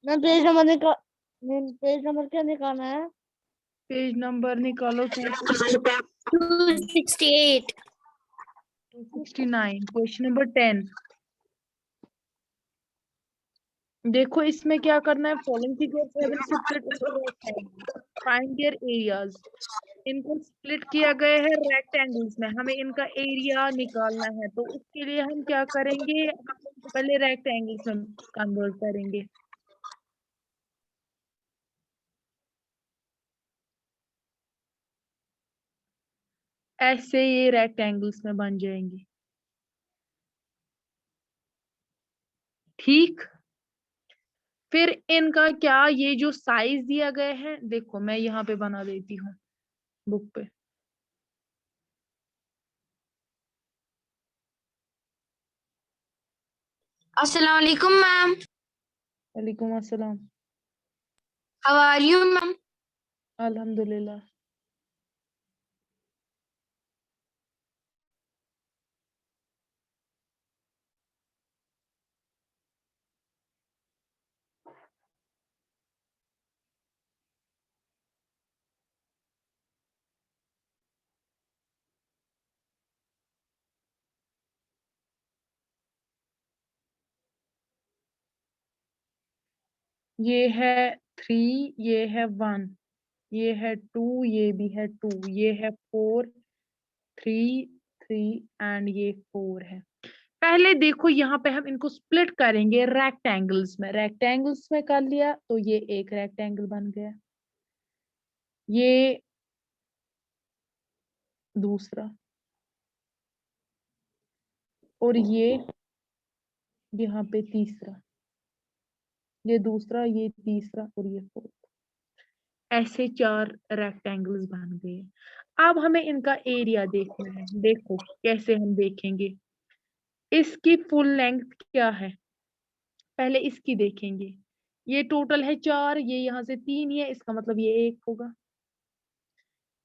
मैं page number निकाल page number क्या निकालना है? पेज नंबर निकालो 268 269 क्वेश्चन नंबर 10। देखो इसमें क्या करना है, following figures have been split into rectangle, find their areas. इनको स्प्लिट किया गया है रेक्टेंगल्स में, हमें इनका एरिया निकालना है। तो उसके लिए हम क्या करेंगे, हम इनको पहले रेक्टेंगल्स में कन्वर्ट करेंगे। ऐसे ये रेक्टेंगल्स में बन जाएंगे। ठीक, फिर इनका क्या, ये जो साइज दिया गया है, देखो मैं यहाँ पे बना देती हूँ बुक पे। अस्सलाम वालेकुम मैम। वालेकुम अस्सलाम। How are you ma'am? अल्हम्दुलिल्लाह। ये है 3, ये है 1, ये है 2, ये भी है 2, ये है 4, 3, 3 एंड ये 4 है। पहले देखो यहाँ पे हम इनको स्प्लिट करेंगे रेक्टेंगल्स में। रेक्टेंगल्स में कर लिया तो ये एक रेक्टेंगल बन गया, ये दूसरा, और ये यहाँ पे तीसरा, ये दूसरा, ये तीसरा और ये फोर्थ। ऐसे 4 रेक्टेंगल्स बन गए। अब हमें इनका एरिया देखना है। देखो कैसे हम देखेंगे, इसकी फुल लेंथ क्या है, पहले इसकी देखेंगे। ये टोटल है 4, ये यहाँ से 3 है, इसका मतलब ये 1 होगा।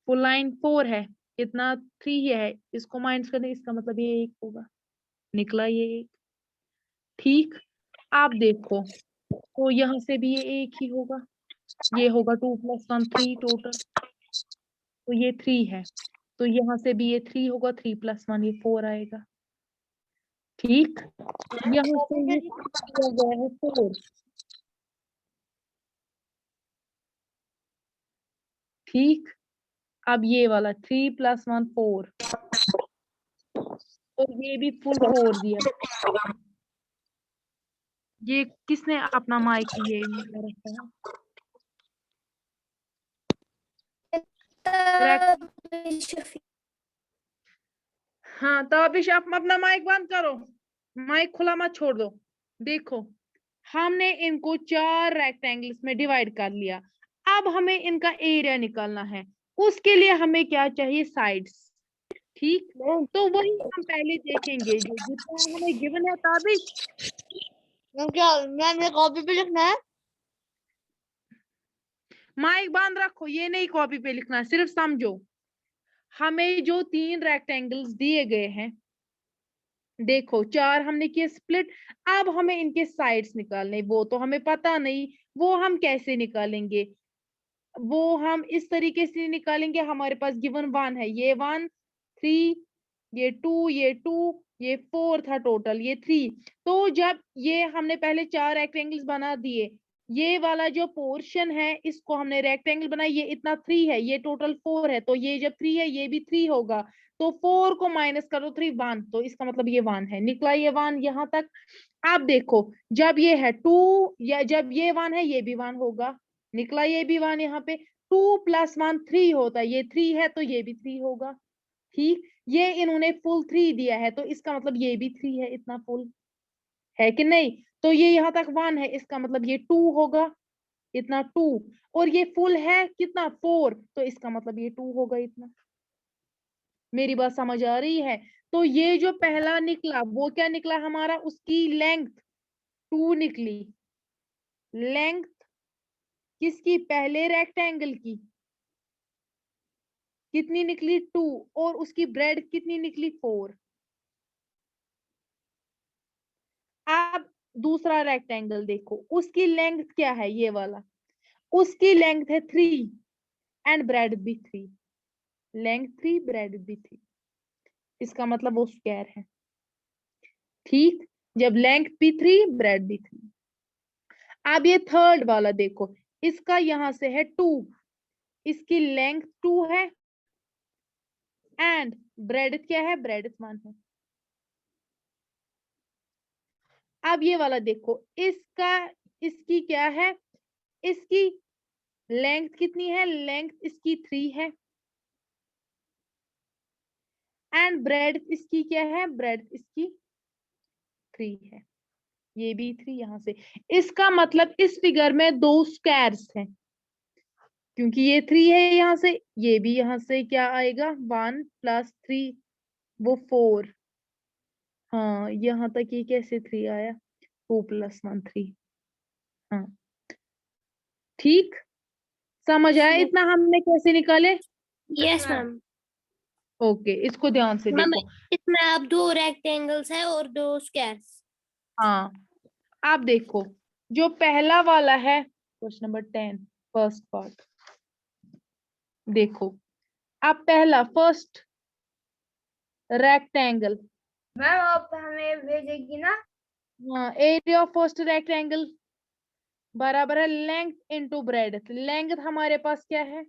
फुल लाइन 4 है, इतना 3 है, इसको माइनस करने, इसका मतलब ये 1 होगा, निकला ये 1। ठीक, आप देखो तो यहाँ से भी ये 1 ही होगा, ये होगा 2 + 1 3 टोटल, तो ये 3 है। तो यहाँ से भी ये 3 होगा, 3 + 1 ये 4 आएगा। ठीक, यहाँ से ये दिया गया है 4। ठीक, अब ये वाला 3 + 1 4, और ये भी फुल 4 दिया। ये किसने अपना माइक ये रखा है? हाँ ताबिश, आप अपना माइक बंद करो, माइक खुला मत छोड़ दो। देखो हमने इनको 4 रेक्टेंगल्स में डिवाइड कर लिया। अब हमें इनका एरिया निकालना है। उसके लिए हमें क्या चाहिए, साइड्स। ठीक, तो वही हम पहले देखेंगे जो जितना हमें गिवन है। ताबिश मैम क्या मैम ये कॉपी पे लिखना है? माइक बंद रखो, ये नहीं कॉपी पे लिखना, सिर्फ समझो। हमें जो 3 रेक्टेंगल्स दिए गए हैं, देखो 4 हमने किए स्प्लिट। अब हमें इनके साइड्स निकालने, वो तो हमें पता नहीं, वो हम कैसे निकालेंगे, वो हम इस तरीके से निकालेंगे। हमारे पास गिवन 1 है, ये 1 3, ये 2, ये 2, ये 4 था टोटल, ये 3। तो जब ये हमने पहले 4 रेक्टेंगल्स बना दिए, ये वाला जो पोर्शन है इसको हमने रेक्टेंगल बनाया, ये इतना 3 है, ये टोटल 4 है, तो ये जब 3 है ये भी 3 होगा। तो 4 को माइनस करो 3 1, तो इसका मतलब ये 1 है, निकला ये 1 यहां तक। आप देखो जब ये है 2, या जब ये 1 है ये भी 1 होगा, निकला ये भी 1 यहाँ पे। 2 + 1 3 होता है, ये 3 है तो ये भी 3 होगा। ठीक, ये इन्होंने फुल 3 दिया है, तो इसका मतलब ये भी 3 है, इतना फुल है कि नहीं। तो ये यहाँ तक 1 है, इसका मतलब ये 2 होगा, इतना 2। और ये फुल है कितना 4, तो इसका मतलब ये 2 होगा इतना। मेरी बात समझ आ रही है? तो ये जो पहला निकला वो क्या निकला हमारा, उसकी लेंथ 2 निकली। लेंथ किसकी, पहले रेक्टेंगल की कितनी निकली 2, और उसकी ब्रेड कितनी निकली 4। अब दूसरा रेक्टेंगल देखो, उसकी लेंथ क्या है, ये वाला, उसकी लेंथ है 3 एंड ब्रेड भी 3, लेंथ 3 ब्रेड भी 3, इसका मतलब वो स्क्वायर है। ठीक, जब लेंथ भी 3 ब्रेड भी 3। अब ये थर्ड वाला देखो, इसका यहां से है 2, इसकी लेंथ 2 है एंड ब्रेड क्या है, ब्रेड 1 है। अब ये वाला देखो, इसकी क्या है, इसकी लेंथ कितनी है, लेंथ इसकी 3 है एंड ब्रेड इसकी क्या है, ब्रेड इसकी 3 है, ये भी 3 यहां से। इसका मतलब इस फिगर में 2 स्क्वायर्स हैं, क्योंकि ये 3 है यहां से, ये भी यहां से क्या आएगा, 1 + 3 वो 4। हाँ, यहाँ तक ये कैसे 3 आया, 2 + 1 3। हाँ ठीक, समझ आया इतना हमने कैसे निकाले। Yes ma'am. ओके, इसको ध्यान से मैम देखो। इसमें अब 2 रेक्टेंगल्स है और 2 स्क्वायर्स। हाँ, आप देखो, जो पहला वाला है क्वेश्चन नंबर 10 फर्स्ट पार्ट, देखो अब पहला फर्स्ट रेक्टेंगल, मैम आप हमें भेजेगी ना? हाँ, एरिया ऑफ फर्स्ट रेक्टेंगल बराबर है लेंथ इनटू ब्रेड। लेंथ हमारे पास क्या है,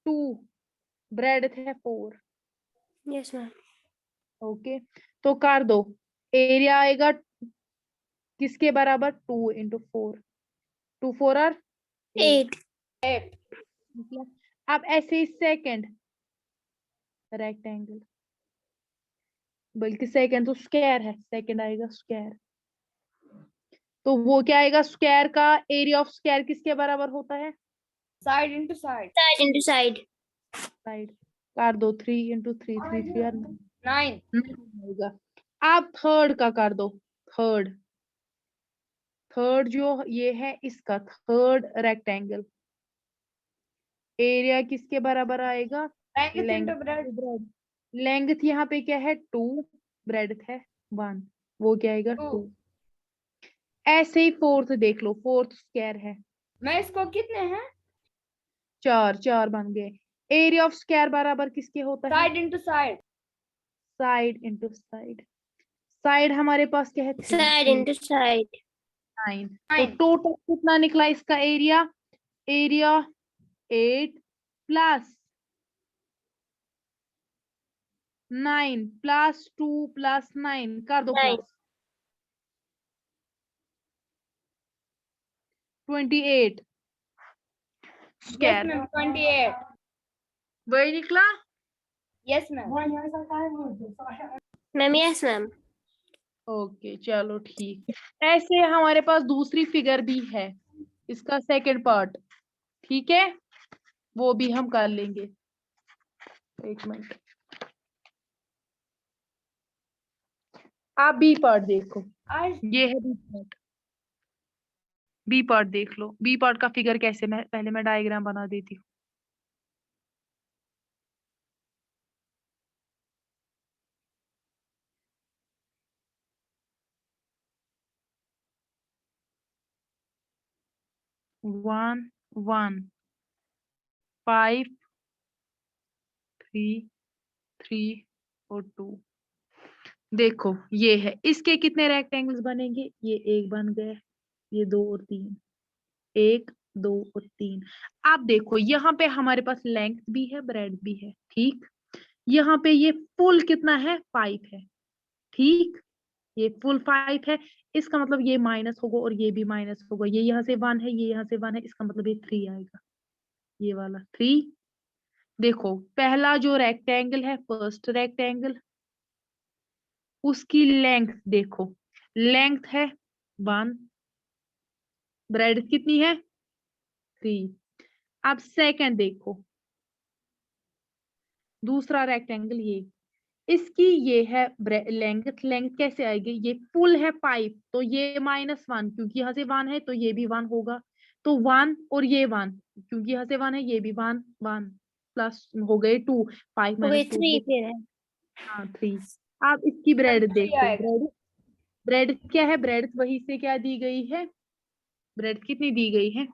2, ब्रेड है 4। Yes ma'am. ओके, तो कर दो, एरिया आएगा किसके बराबर, 2 × 4, 2 4 आर 8। 8। अब ऐसे ही सेकंड रेक्टेंगल, बल्कि सेकंड तो स्क्वायर है, सेकंड आएगा स्क्वायर, तो वो क्या आएगा, स्क्वायर का एरिया ऑफ स्क्वायर किसके बराबर होता है, side into side. Side into side. Side, कर दो 3 × 3 3 3 आर 9। 9 आएगा। आप थर्ड का कर दो, थर्ड, थर्ड जो ये है इसका थर्ड रेक्टेंगल, एरिया किसके बराबर आएगा, लेंथ, लेंथ यहाँ पे क्या है 2, ब्रेड है 1, वो क्या आएगा 2। ऐसे ही फोर्थ देख लो, फोर्थ स्क्वायर है, मैं इसको कितने हैं? 4 4 बन गए। एरिया ऑफ स्क्वायर बराबर किसके होता है, side into side. Side into side, side हमारे पास क्या है, साइड इनटू साइड। 9। तो टोटल कितना निकला इसका एरिया, एरिया 8 + 9 + 2 + 9 कर दो 9। Plus, 28 square, 28। वही निकला। Yes ma'am. Ma'am yes ma'am. Okay चलो ठीक, ऐसे हमारे पास दूसरी फिगर भी है, इसका सेकंड पार्ट, ठीक है, वो भी हम कर लेंगे। एक मिनट, आप बी पार्ट देखो, ये है बी पार्ट, बी पार्ट देख लो, बी पार्ट का फिगर कैसे, मैं पहले मैं डायग्राम बना देती हूँ। वन 1 5 3 3 और 2, देखो ये है, इसके कितने रेक्टेंगल्स बनेंगे, ये एक बन गए, ये 2 और 3, 1 2 और 3। आप देखो यहाँ पे हमारे पास लेंथ भी है, ब्रेड भी है, ठीक, यहाँ पे ये फुल कितना है, 5 है, ठीक, ये फुल 5 है, इसका मतलब ये माइनस होगा और ये भी माइनस होगा, ये यहाँ से 1 है, ये यहाँ से 1 है, इसका मतलब ये 3 आएगा, ये वाला 3। देखो पहला जो रेक्टेंगल है, फर्स्ट रेक्टेंगल, उसकी लेंथ देखो, लेंथ है 1, ब्रेड कितनी है 3। अब सेकंड देखो, दूसरा रेक्टेंगल ये, इसकी ये है लेंथ, लेंथ कैसे आएगी, ये फुल है 5, तो ये -1, क्योंकि यहाँ से 1 है तो ये भी 1 होगा, तो 1 और ये 1, क्योंकि यहाँ से 1 है, ये भी 1 1 प्लस हो गए 2, 5 हो गई - 2 3 फिर है। हाँ 3। आप इसकी ब्रेड देखो, ब्रेड क्या है, ब्रेड वही से क्या दी गई है, ब्रेड कितनी दी गई है,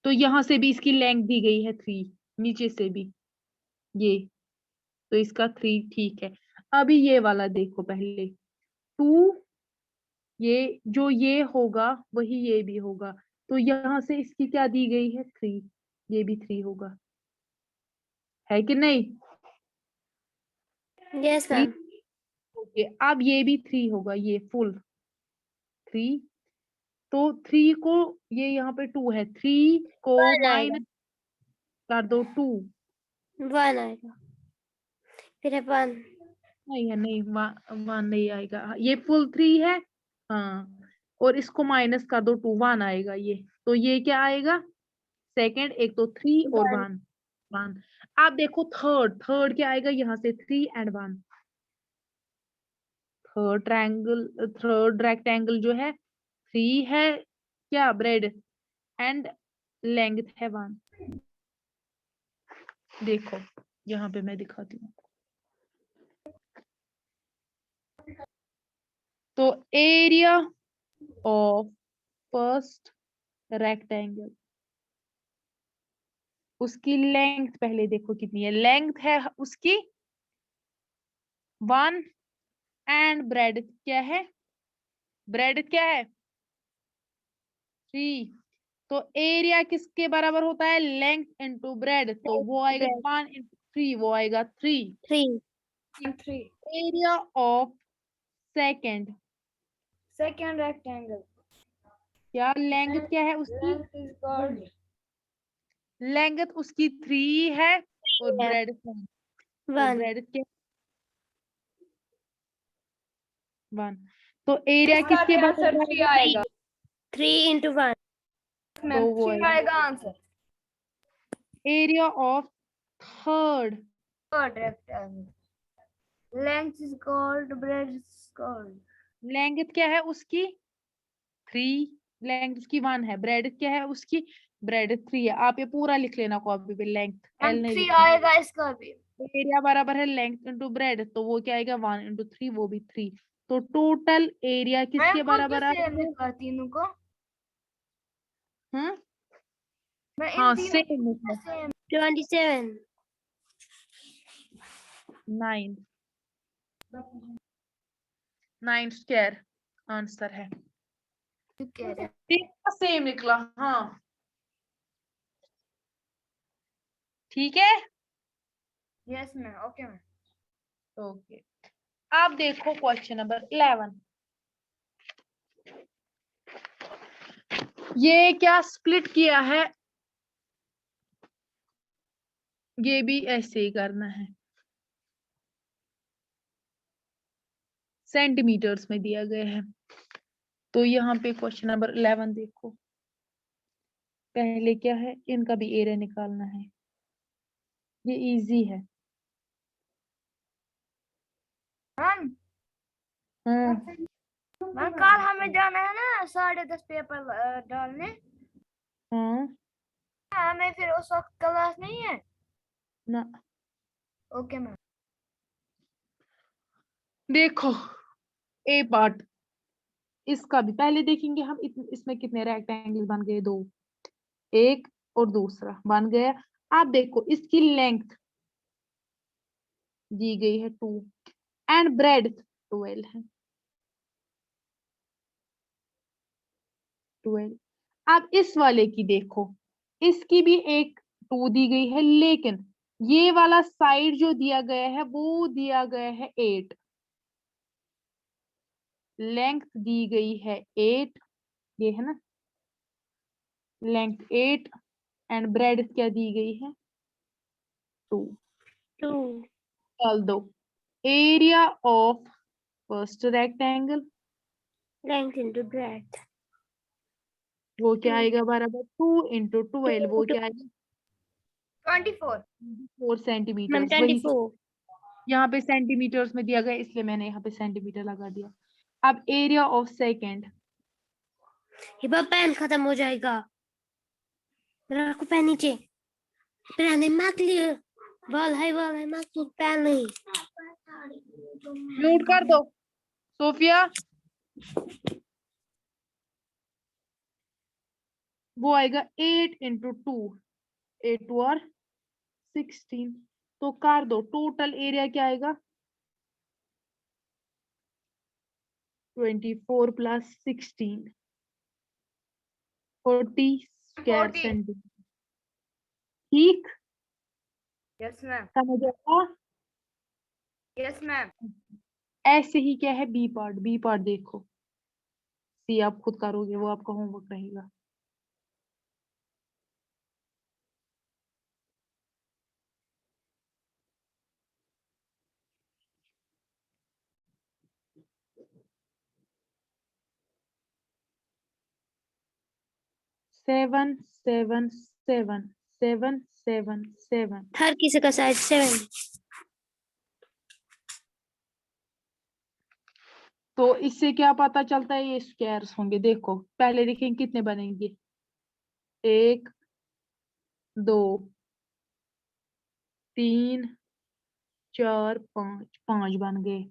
तो यहाँ से भी इसकी लेंथ दी गई है 3, नीचे से भी ये, तो इसका 3 ठीक है। अभी ये वाला देखो पहले, 2, ये जो ये होगा वही ये भी होगा, तो यहाँ से इसकी क्या दी गई है 3, ये भी 3 होगा, है कि नहीं? Yes 3 ma'am. ओके, अब ये भी 3 होगा, ये फुल 3, तो 3 को ये यहाँ पे 2 है, 3 को माइनस कर दो 2, 1 आएगा, फिर है 1। नहीं है, नहीं 1 नहीं आएगा, ये फुल 3 है, हाँ, और इसको माइनस कर दो 2, 1 आएगा ये, तो ये क्या आएगा सेकंड, एक तो 3 और 1, 1। आप देखो थर्ड, थर्ड क्या आएगा, यहाँ से 3 and 1, third triangle, third rectangle जो है 3 है क्या ब्रेड, एंड लेंथ है 1। देखो यहाँ पे मैं दिखाती हूँ, तो एरिया ऑफ फर्स्ट रेक्टेंगल, उसकी लेंथ पहले देखो कितनी है, लेंथ है उसकी 1, एंड ब्रेड क्या है, ब्रेड क्या है 3, तो एरिया किसके बराबर होता है, लेंथ इनटू ब्रेड, तो वो आएगा 1 इंटू 3, वो आएगा 3। 3 area of second, second rectangle, क्या लेंथ क्या है उसकी, इज कॉल्ड लेंथ उसकी 3 है और ब्रेड 1, तो 1। ब्रेड क्या 1, तो एरिया किसके बराबर है, आएगा 3 into 1। तो वो आएगा answer, area of third, third rectangle, length is called, bread is called, length क्या है उसकी 3, लेंथ उसकी 1 है, ब्रेड क्या है उसकी, ब्रेड 3 है, आप ये पूरा लिख लेना कॉपी पे, लेंथ एल नहीं 3 लिखना, आएगा इसका भी, एरिया बराबर है लेंथ इंटू ब्रेड, तो वो क्या आएगा 1 इंटू 3, वो भी 3, तो टोटल एरिया किसके बराबर आ रहा है, तीनों को हम्म, मैं हाँ इन सेम तीनों लिखना, 27। 9, 9 स्क्वायर आंसर है, कह रहे सेम निकला, हाँ ठीक है, yes ma'am, okay ma'am, okay. आप देखो क्वेश्चन नंबर 11, ये क्या स्प्लिट किया है, ये भी ऐसे ही करना है, सेंटीमीटर्स में दिया गया है, तो यहाँ पे क्वेश्चन नंबर 11 देखो, पहले क्या है, इनका भी एरिया निकालना है, ये इजी है, मैम मैम कल हमें जाना है ना 10:30 पेपर डालने, हाँ हमें फिर उस वक्त क्लास नहीं है, ना, ओके मैम, देखो ए पार्ट, इसका भी पहले देखेंगे हम, इसमें कितने रेक्टेंगल बन गए, 2, एक और दूसरा बन गया। आप देखो इसकी लेंथ दी गई है 2 एंड ब्रेड 12 है, 12। अब इस वाले की देखो, इसकी भी एक 2 दी गई है, लेकिन ये वाला साइड जो दिया गया है वो दिया गया है 8, लेंथ दी गई है 8, ये है ना, लेंथ 8 एंड ब्रेड क्या दी गई है 2। 2 चल दो, area of first rectangle, length into breadth। वो क्या आएगा बराबर 2 इंटू 12, वो क्या आएगा 24 4 सेंटीमीटर, मैम वही 24। यहाँ पे सेंटीमीटर्स में दिया गया, इसलिए मैंने यहाँ पे सेंटीमीटर लगा दिया। अब area of second, Hiba pen खत्म हो जाएगा, रखो पेन नीचे, पेन मत लिए, वाल है मत तू पेन नहीं, म्यूट कर दो, सोफिया वो आएगा 8 इंटू 2, 8 2 और 16, तो कर दो टोटल एरिया क्या आएगा 24 प्लस 16 40 स्क्वायर 40. सेंटीमीटर। ठीक, Yes, ma'am. समझ आया? Yes, ma'am. ऐसे ही क्या है बी पार्ट, बी पार्ट देखो, सी आप खुद करोगे, वो आपका होमवर्क रहेगा। Seven seven seven seven seven seven. हर किसी का साइज 7। तो इससे क्या पता चलता है ये स्क्वायर्स होंगे। देखो पहले देखेंगे कितने बनेंगे, 1 2 3 4 5, 5 बन गए।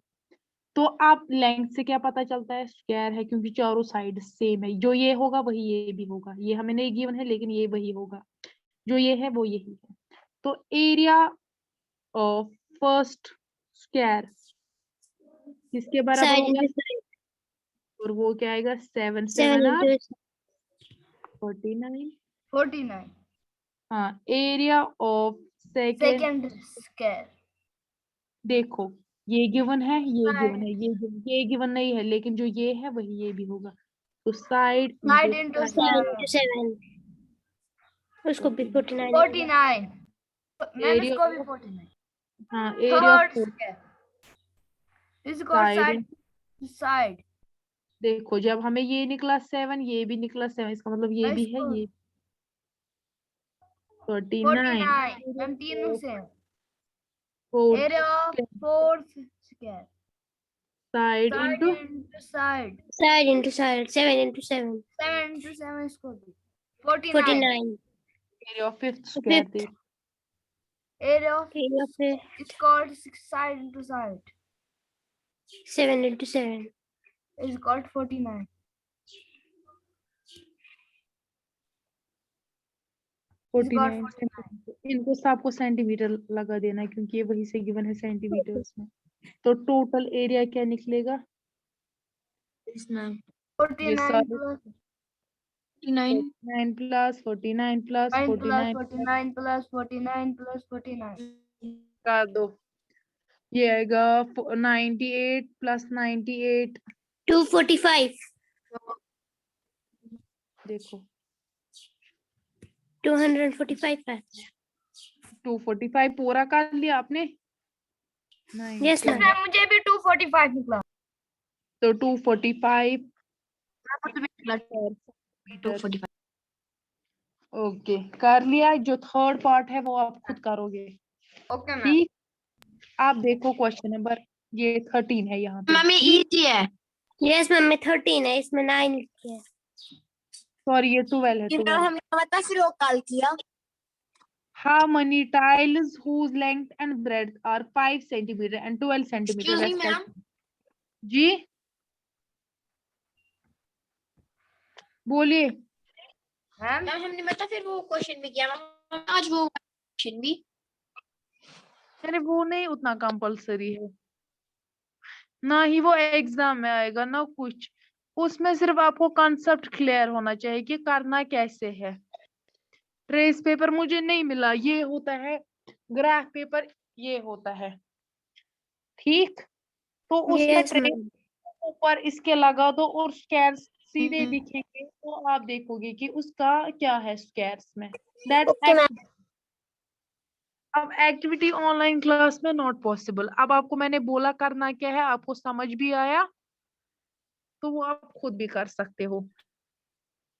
तो आप लेंथ से क्या पता चलता है स्क्वायर है, क्योंकि चारों साइड सेम है, जो ये होगा वही ये भी होगा। ये हमें नहीं गिवन है लेकिन ये वही होगा, जो ये है वो यही है। तो एरिया ऑफ फर्स्ट स्क्वायर किसके बराबर साइड होगा, इंटू साइड और वो क्या आएगा 7 7 7 और इंटू 49। 49. हाँ, area of second, Second square. देखो ये गिवन है, ये Side. गिवन है, ये गिवन नहीं है, लेकिन जो ये है वही ये भी होगा। तो side Side into into 7 7. Into 7 उसको भी 49 49. Ma'am, एरिया इसको भी ऑफ, 49. हाँ area of Third square. This is called side, side to side. देखो जब हमें ये निकला 7, ये भी निकला 7, इसका मतलब ये भी है, ये 49 49. Ma'am, तीनों same. Fourth Area of fourth square. Side Side into into side. Side into side 7 into 7 7 into 7 इसको भी. 49. 49 area of fifth square. Fifth. देखो Area of एरिया पे it's called side into side. 7 into 7 It's called 49. 49 centimetre, इनको सबको centimetre लगा देना है क्योंकि ये वही से गिवन है सेंटीमीटर्स में। तो टोटल एरिया क्या निकलेगा, ये 49 सारे plus 49 plus 49 plus 9 plus 49 49 plus 49 plus 49. कर दो, ये आएगा 98 प्लस 98। 245 देखो 245 है 245 पूरा कर लिया आपने, नहीं यस मैम मैम मुझे भी 245 निकला. तो 245 ओके कर लिया। जो थर्ड पार्ट है वो आप खुद करोगे। Okay ma'am. ठीक, आप देखो क्वेश्चन नंबर ये 13 है यहाँ पे। मम्मी इजी है। यस मैम में 13 है इसमें 9 लिखी है सॉरी ये 12 है, 12। हमने पता फिर वो कल किया। How many tiles whose length and breadth are 5 centimeter and 12 centimeter Excuse me, ma'am. respectively? जी बोलिए। मैम मैम हमने पता फिर वो क्वेश्चन भी किया मैम, आज वो क्वेश्चन भी। अरे वो नहीं उतना कंपलसरी है, ना ही वो एग्जाम में आएगा ना कुछ, उसमें सिर्फ आपको कॉन्सेप्ट क्लियर होना चाहिए कि करना कैसे है। ट्रेस पेपर मुझे नहीं मिला, ये होता है ग्राफ पेपर, ये होता है ठीक। तो उसमें यस ट्रेस मैम ऊपर इसके लगा दो और स्क्वायर्स सीधे हम्म। दिखेंगे, तो आप देखोगे कि उसका क्या है स्क्वायर्स में। दैट ओके मैम अब एक्टिविटी ऑनलाइन क्लास में नॉट पॉसिबल। अब आपको मैंने बोला करना क्या है, आपको समझ भी आया तो वो आप खुद भी कर सकते हो।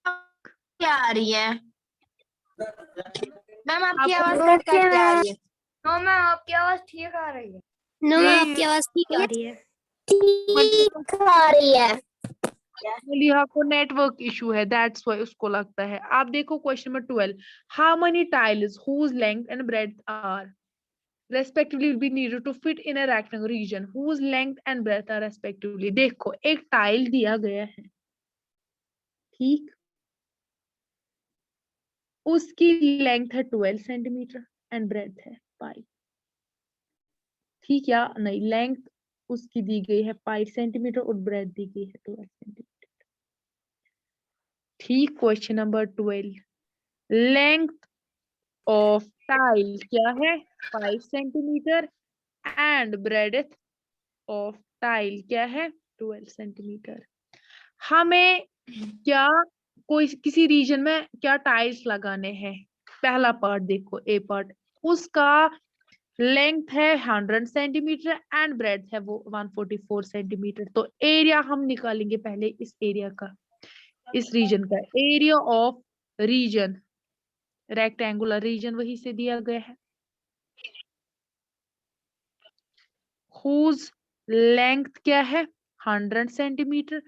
क्या आ रही है मैम, आपकी आपको- आवाज कट कट के आ रही है। नो मैम आपकी आवाज ठीक आ रही है. नो मैम ये- आपकी आवाज ठीक आ रही है लिहा को नेटवर्क इशू है, दैट्स व्हाई उसको लगता है। आप देखो question number 12, how many tiles whose length and breadth are respectively will be needed to fit in a rectangle region whose length and breadth are respectively. देखो एक टाइल दिया गया है, ठीक, उसकी लेंथ है 12 सेंटीमीटर एंड ब्रेथ है 5, ठीक, या नहीं, लेंथ उसकी दी गई है 5 सेंटीमीटर और ब्रेथ दी गई है 12 सेंटीमीटर, ठीक। Question number 12, length of tile क्या है 5 centimetre and breadth of tile क्या है 12 सेंटीमीटर। हमें क्या कोई किसी रीजन में क्या टाइल्स लगाने हैं, पहला पार्ट देखो, ए पार्ट, उसका लेंथ है 100 सेंटीमीटर एंड ब्रेड्थ है वो 144 सेंटीमीटर। तो एरिया हम निकालेंगे पहले इस एरिया का, इस रीजन का, area of region, rectangular region वही से दिया गया है, whose length क्या है 100 centimetre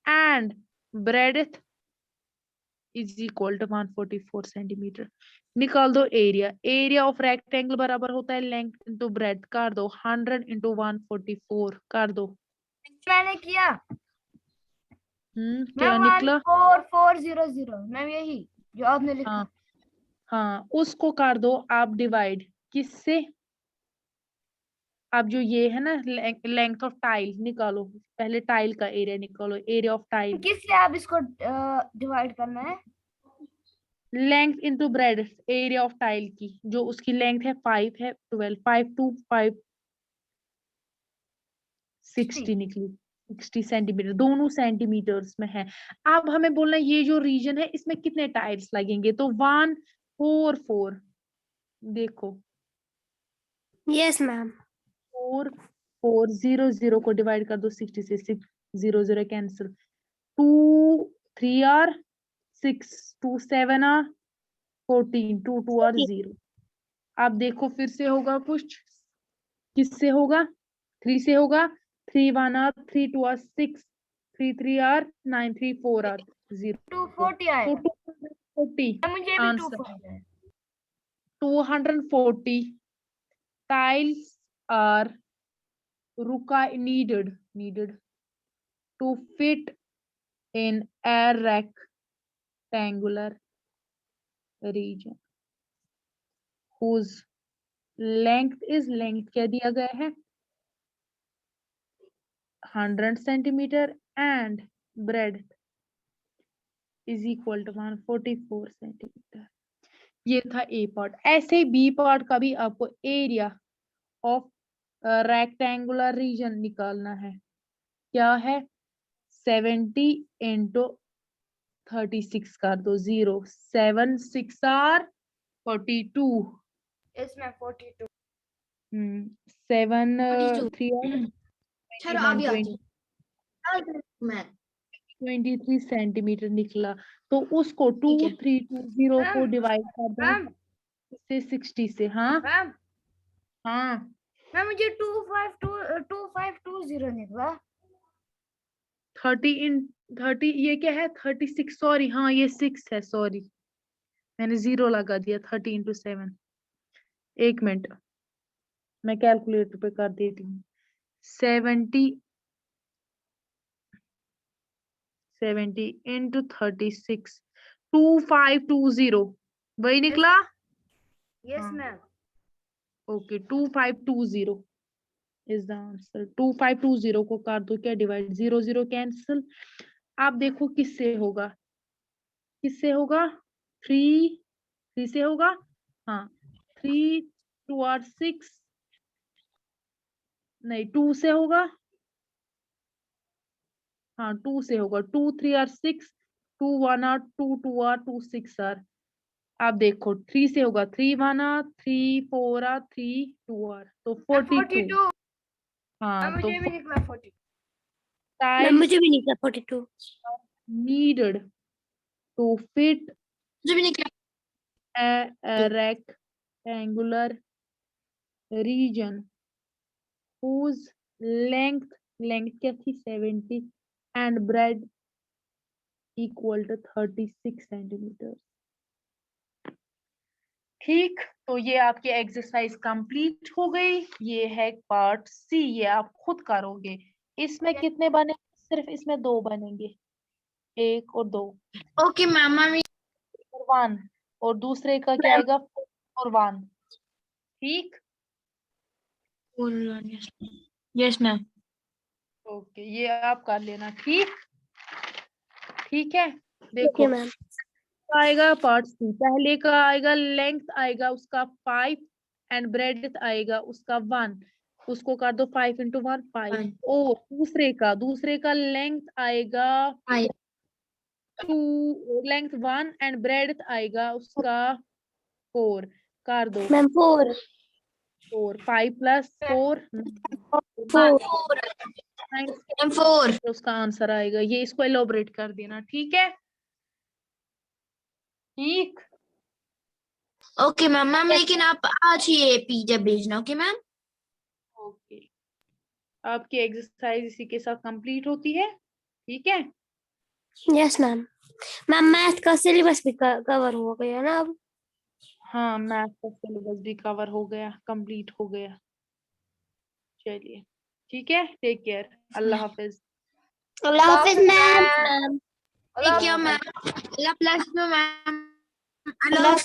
and breadth is equal to 144 centimetre. निकाल दो एरिया, एरिया ऑफ रेक्टेंगल बराबर होता है लेंथ इंटू ब्रेड्थ, कर दो 100 इंटू 144 कर दो। मैंने किया, क्या निकला 14400 मैम, यही जो आपने लिखा। हाँ हाँ, उसको कर दो आप डिवाइड किससे, अब जो ये है ना लेंथ ऑफ टाइल निकालो, पहले टाइल का एरिया निकालो, एरिया ऑफ टाइल, किससे आप इसको डिवाइड करना है? Length into breadth, area of tile की, जो उसकी लेंथ है 5 है 12, 5 टू 5 60 निकली, 60 सेंटीमीटर, दोनों सेंटीमीटर्स में है। अब हमें बोलना है ये जो रीजन है इसमें कितने टाइल्स लगेंगे, तो 144, देखो यस मैम। 4400 को डिवाइड कर दो 60 से, 6 0 0 कैंसिल, 2 3 आर 6, 2 7 आर 14, 2 2 आर 0। अब देखो फिर से होगा कुछ, किससे होगा 3 से होगा, 3 1 आर 3 2 आर 6, 3 3 आर 9, 3 4 आर 0, 240 तो आएगा। 240 मुझे भी आंसर 240 है। 240 tiles are needed to fit in a rectangular region whose length is, length क्या दिया गया है 100 centimetre and breadth is equal to 144 centimetre. ये था ए पार्ट। ऐसे बी पार्ट का भी आपको एरिया ऑफ रेक्टेंगुलर रीजन निकालना है, क्या है 70 इंटू 36 कर दो, 0 7 6 आर 42, इसमें 42। 7 3 चलो अभी आ जाओ। 23 सेंटीमीटर निकला। तो उसको ठीक है। 2320 को डिवाइड कर दो मैम से 60 से। हाँ मैम हाँ, मैम मुझे 2520 निकला। 30 ये क्या है 36, सॉरी हाँ ये 6 है, सॉरी मैंने 0 लगा दिया। 30 इंटू 7, एक मिनट मैं कैलकुलेटर पे कर देती हूँ। 70 इंटू 36, 2520 वही निकला। यस हाँ। Ma'am. Okay 2520 is the answer. 2520 को कर दो क्या डिवाइड, 0 0 कैंसिल। आप देखो किससे होगा, किससे होगा 3 से होगा, हाँ 3 2 आर 6, नहीं 2 से होगा, हाँ 2 से होगा, 2 3 आर 6, 2 1 आर 2 2 आर 2 6 आर। आप देखो 3 से होगा, 3 1 आर 3 4 आर 3 2 आर, तो 42। हाँ तो मुझे भी निकला 42। मैम tiles मुझे भी निकला 42। needed to fit मुझे भी निकला। a rectangular region whose length क्या थी 70 and breadth equal to 36 centimeters ठीक, तो ये आपकी एक्सरसाइज कंप्लीट हो गई। ये है पार्ट सी, ये आप खुद करोगे। इसमें कितने बने? सिर्फ इसमें 2 बनेंगे, 1 और 2 ओके मैम मैम और 1, और दूसरे का क्या आएगा? 4 और 1। ठीक, यस मैम। ओके, ये आप कर लेना। ठीक, ठीक है। देखो ओके मैम। आएगा पार्ट सी, पहले का आएगा लेंथ आएगा उसका 5 एंड ब्रेडथ आएगा उसका 1। उसको कर दो 5 इंटू 1 5। Fine. और दूसरे का लेंथ आएगा 2, लेंथ 1 एंड ब्रेडथ आएगा उसका 4। कर दो मैम 4 4, 5 प्लस 4 4 M4। उसका आंसर आएगा। ये इसको एलोबरेट कर देना। ठीक है, ठीक, ओके मैम मैम लेकिन आप आज ये पीजे भेजना। Okay ma'am. ओके। आपकी एक्सरसाइज इसी के साथ कंप्लीट होती है। ठीक है, यस मैम। मैम मैथ का सिलेबस भी कवर हो गया ना अब? हाँ मैथ का सिलेबस भी कवर हो गया, कंप्लीट हो गया। चलिए ठीक है, टेक केयर, अल्लाह हाफिज। अल्लाह हाफिज मैम। Take care ma'am. अल्लाह ब्लेस यू मैम। अल्लाह